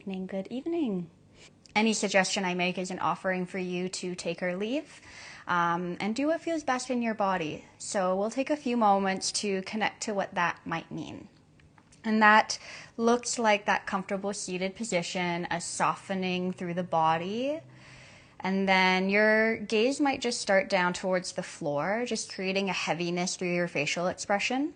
evening, good evening. Any suggestion I make is an offering for you to take or leave, and do what feels best in your body. So we'll take a few moments to connect to what that might mean. And that looks like that comfortable seated position, a softening through the body. And then your gaze might just start down towards the floor, just creating a heaviness through your facial expression.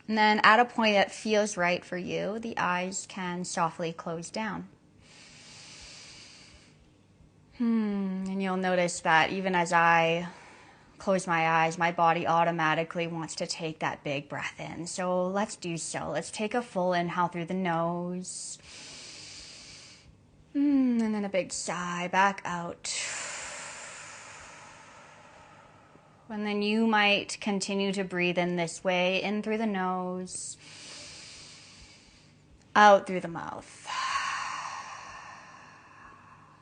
And then at a point that feels right for you, the eyes can softly close down. And you'll notice that even as I close my eyes, my body automatically wants to take that big breath in. So let's do so. Let's take a full inhale through the nose. And then a big sigh back out. And then you might continue to breathe in this way, in through the nose, out through the mouth.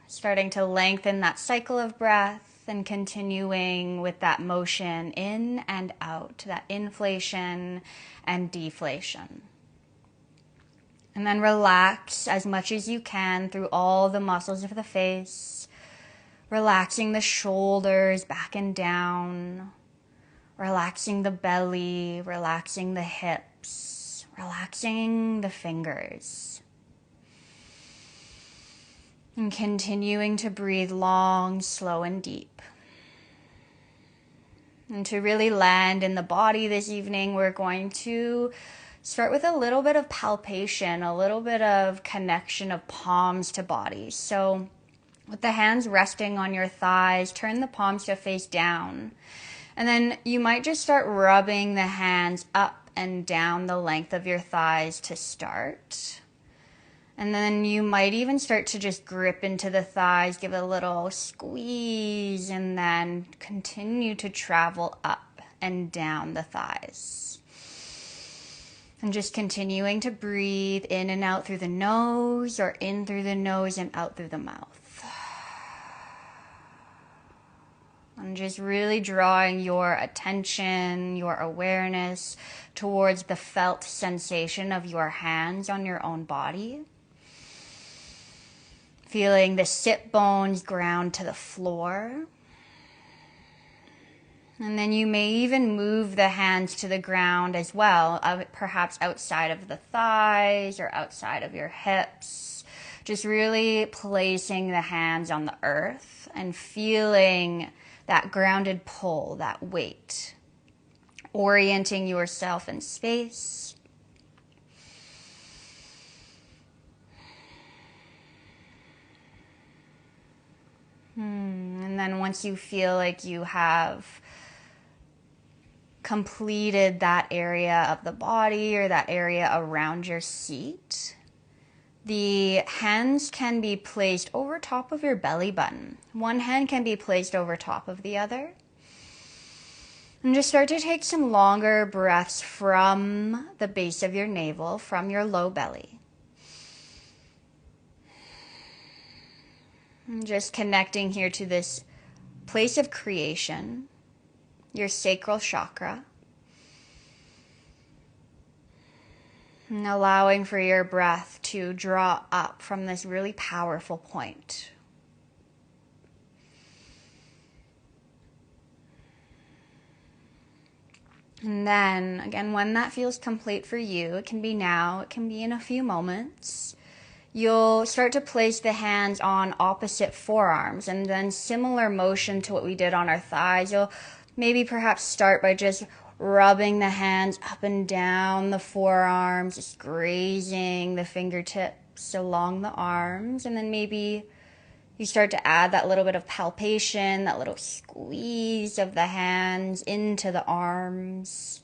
Starting to lengthen that cycle of breath and continuing with that motion in and out, that inflation and deflation. And then relax as much as you can through all the muscles of the face, relaxing the shoulders back and down, relaxing the belly, relaxing the hips, relaxing the fingers. And continuing to breathe long, slow, and deep. And to really land in the body this evening, we're going to start with a little bit of palpation, a little bit of connection of palms to body. So with the hands resting on your thighs, turn the palms to face down. And then you might just start rubbing the hands up and down the length of your thighs to start. And then you might even start to just grip into the thighs, give it a little squeeze, and then continue to travel up and down the thighs. And just continuing to breathe in and out through the nose, or in through the nose and out through the mouth. And just really drawing your attention, your awareness towards the felt sensation of your hands on your own body. Feeling the sit bones ground to the floor. And then you may even move the hands to the ground as well, perhaps outside of the thighs or outside of your hips. Just really placing the hands on the earth and feeling that grounded pull, that weight. Orienting yourself in space. And then once you feel like you have completed that area of the body or that area around your seat, the hands can be placed over top of your belly button. One hand can be placed over top of the other. And just start to take some longer breaths from the base of your navel, from your low belly. And just connecting here to this place of creation, your sacral chakra. And allowing for your breath to draw up from this really powerful point. And then, again, when that feels complete for you, it can be now, it can be in a few moments. You'll start to place the hands on opposite forearms, and then similar motion to what we did on our thighs. You'll maybe perhaps start by just rubbing the hands up and down the forearms, just grazing the fingertips along the arms, and then maybe you start to add that little bit of palpation, that little squeeze of the hands into the arms.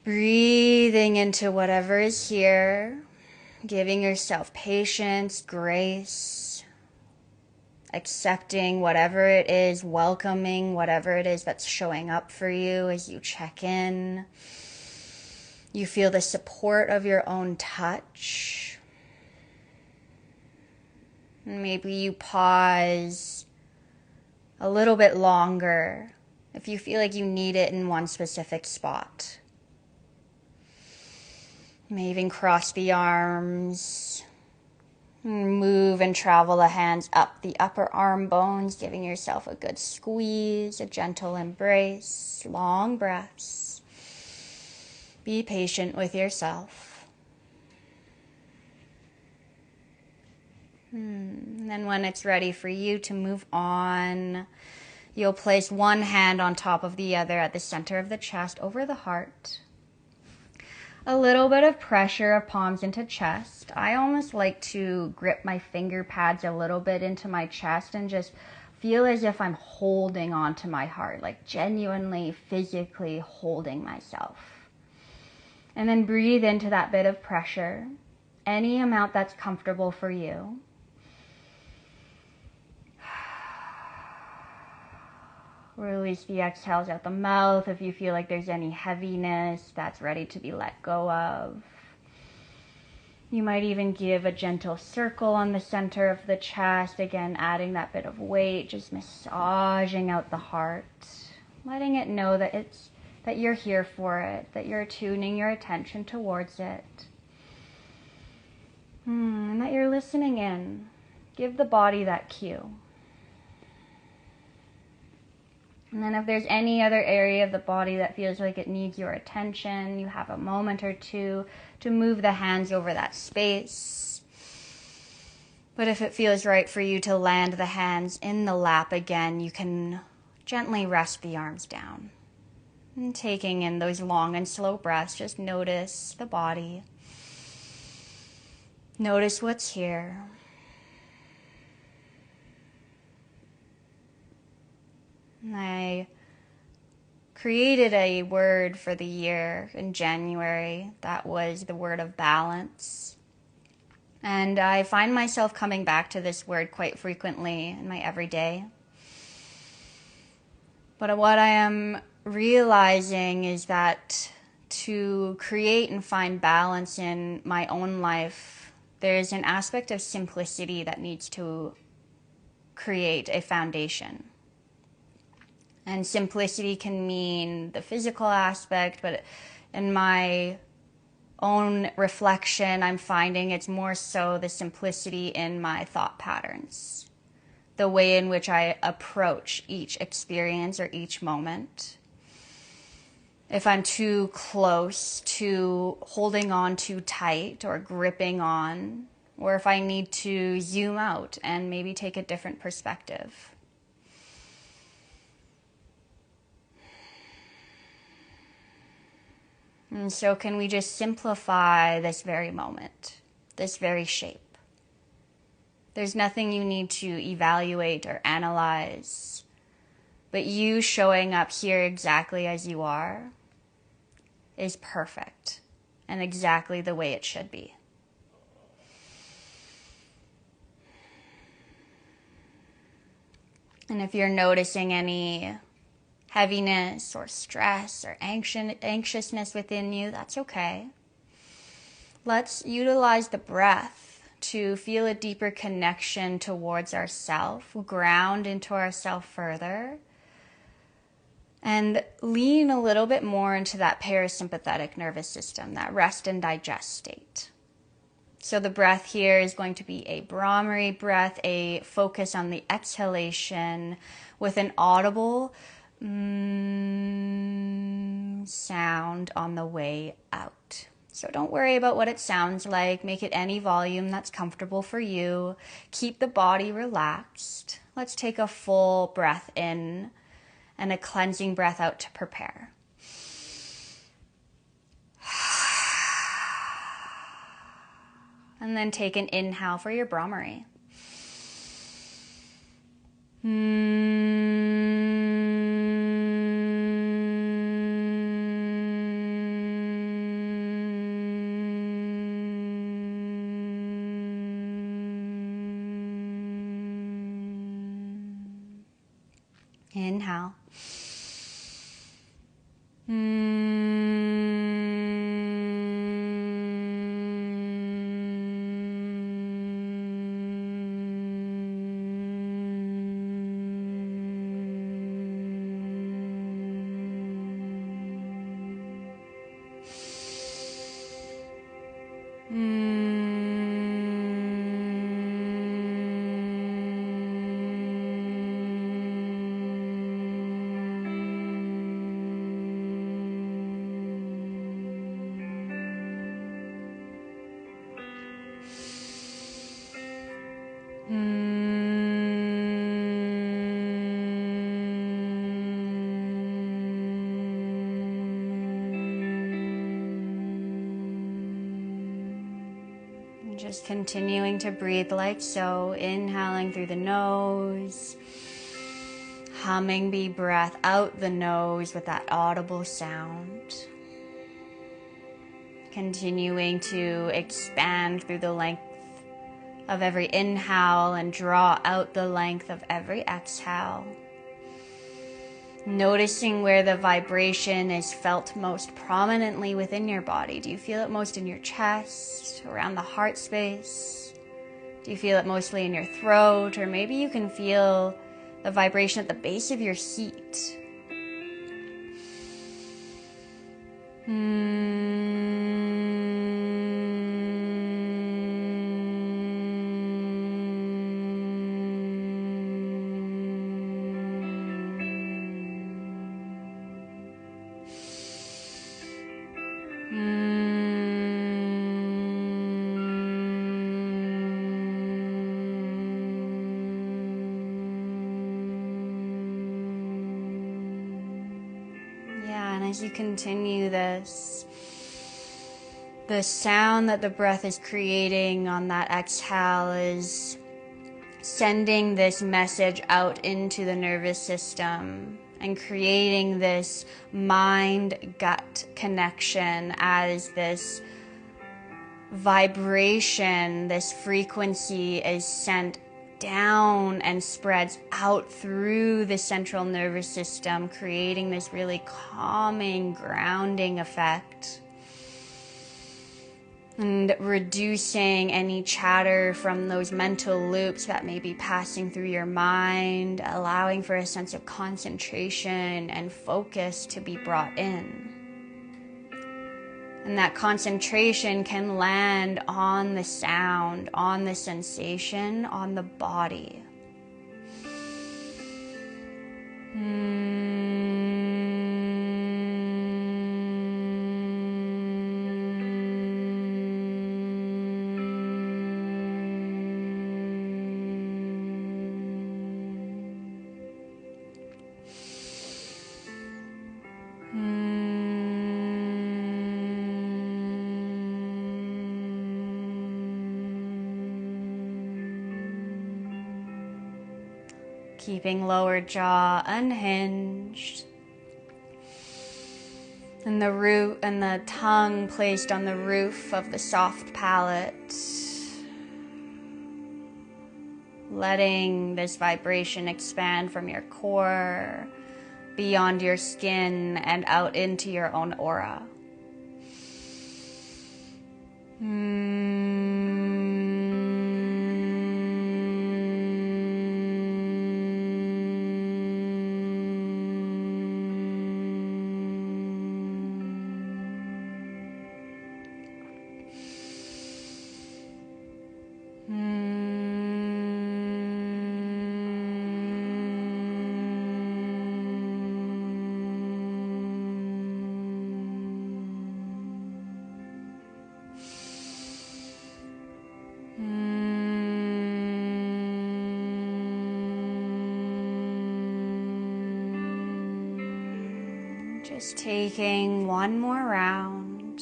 Breathing into whatever is here. Giving yourself patience, grace, accepting whatever it is, welcoming whatever it is that's showing up for you as you check in. You feel the support of your own touch. Maybe you pause a little bit longer if you feel like you need it in one specific spot. You may even cross the arms. Move and travel the hands up the upper arm bones, giving yourself a good squeeze, a gentle embrace, long breaths. Be patient with yourself. And then when it's ready for you to move on, you'll place one hand on top of the other at the center of the chest over the heart. A little bit of pressure of palms into chest. I almost like to grip my finger pads a little bit into my chest and just feel as if I'm holding onto my heart, like genuinely, physically holding myself. And then breathe into that bit of pressure, any amount that's comfortable for you. Release the exhales out the mouth if you feel like there's any heaviness that's ready to be let go of. You might even give a gentle circle on the center of the chest, again adding that bit of weight, just massaging out the heart, letting it know that you're here for it, that you're tuning your attention towards it, and that you're listening in. Give the body that cue. And then if there's any other area of the body that feels like it needs your attention, you have a moment or two to move the hands over that space. But if it feels right for you to land the hands in the lap again, you can gently rest the arms down. And taking in those long and slow breaths, just notice the body. Notice what's here. I created a word for the year in January that was the word of balance. And I find myself coming back to this word quite frequently in my everyday. But what I am realizing is that to create and find balance in my own life, there's an aspect of simplicity that needs to create a foundation. And simplicity can mean the physical aspect, but in my own reflection, I'm finding it's more so the simplicity in my thought patterns, the way in which I approach each experience or each moment. If I'm too close to holding on too tight or gripping on, or if I need to zoom out and maybe take a different perspective. And so can we just simplify this very moment, this very shape? There's nothing you need to evaluate or analyze, but you showing up here exactly as you are is perfect and exactly the way it should be. And if you're noticing any heaviness or stress or anxiousness within you, that's okay. Let's utilize the breath to feel a deeper connection towards ourself, ground into ourself further, and lean a little bit more into that parasympathetic nervous system, that rest and digest state. So the breath here is going to be a Brahmari breath, a focus on the exhalation with an audible sound on the way out. So don't worry about what it sounds like. Make it any volume that's comfortable for you. Keep the body relaxed. Let's take a full breath in and a cleansing breath out to prepare. And then take an inhale for your Brahmari. Inhale. Just continuing to breathe like so, inhaling through the nose, humming the breath out the nose with that audible sound. Continuing to expand through the length of every inhale and draw out the length of every exhale. Noticing where the vibration is felt most prominently within your body. Do you feel it most in your chest, around the heart space? Do you feel it mostly in your throat? Or maybe you can feel the vibration at the base of your seat. As you continue this, the sound that the breath is creating on that exhale is sending this message out into the nervous system and creating this mind-gut connection as this vibration, this frequency is sent down and spreads out through the central nervous system, creating this really calming, grounding effect and reducing any chatter from those mental loops that may be passing through your mind, allowing for a sense of concentration and focus to be brought in. And that concentration can land on the sound, on the sensation, on the body. Keeping lower jaw unhinged, and the tongue placed on the roof of the soft palate, letting this vibration expand from your core, beyond your skin, and out into your own aura. Just taking one more round.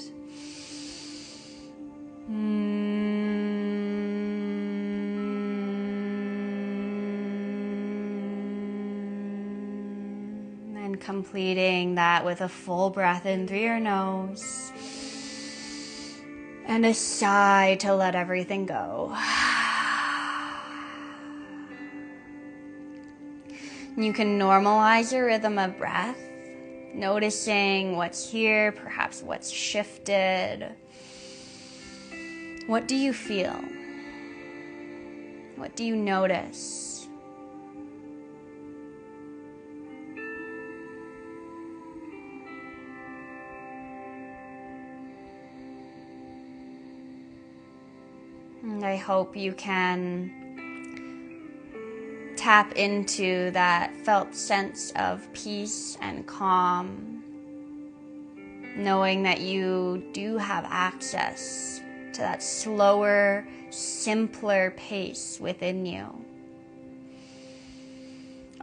And completing that with a full breath in through your nose and a sigh to let everything go. You can normalize your rhythm of breath, noticing what's here, perhaps what's shifted. What do you feel? What do you notice? And I hope you can tap into that felt sense of peace and calm, knowing that you do have access to that slower, simpler pace within you.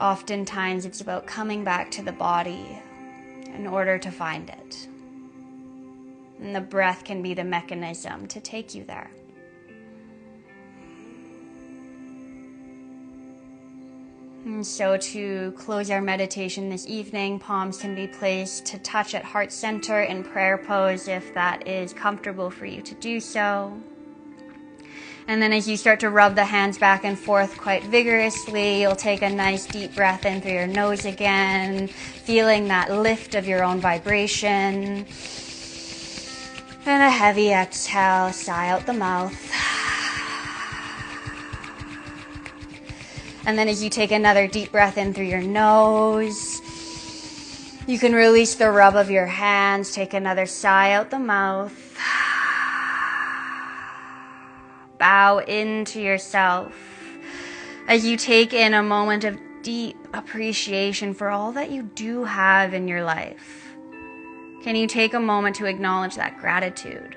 Oftentimes it's about coming back to the body in order to find it. And the breath can be the mechanism to take you there. And so to close our meditation this evening, palms can be placed to touch at heart center in prayer pose if that is comfortable for you to do so. And then as you start to rub the hands back and forth quite vigorously, you'll take a nice deep breath in through your nose again, feeling that lift of your own vibration. And a heavy exhale, sigh out the mouth. And then as you take another deep breath in through your nose, you can release the rub of your hands, take another sigh out the mouth. Bow into yourself as you take in a moment of deep appreciation for all that you do have in your life. Can you take a moment to acknowledge that gratitude?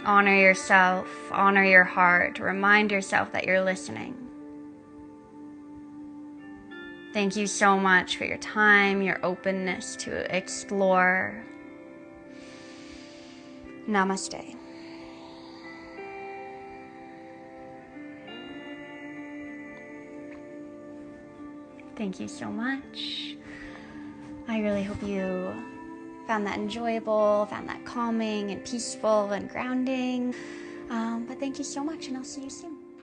Honor yourself, honor your heart, remind yourself that you're listening. Thank you so much for your time, your openness to explore. Namaste. Thank you so much. I really hope you found that enjoyable, found that calming and peaceful and grounding. But thank you so much, and I'll see you soon.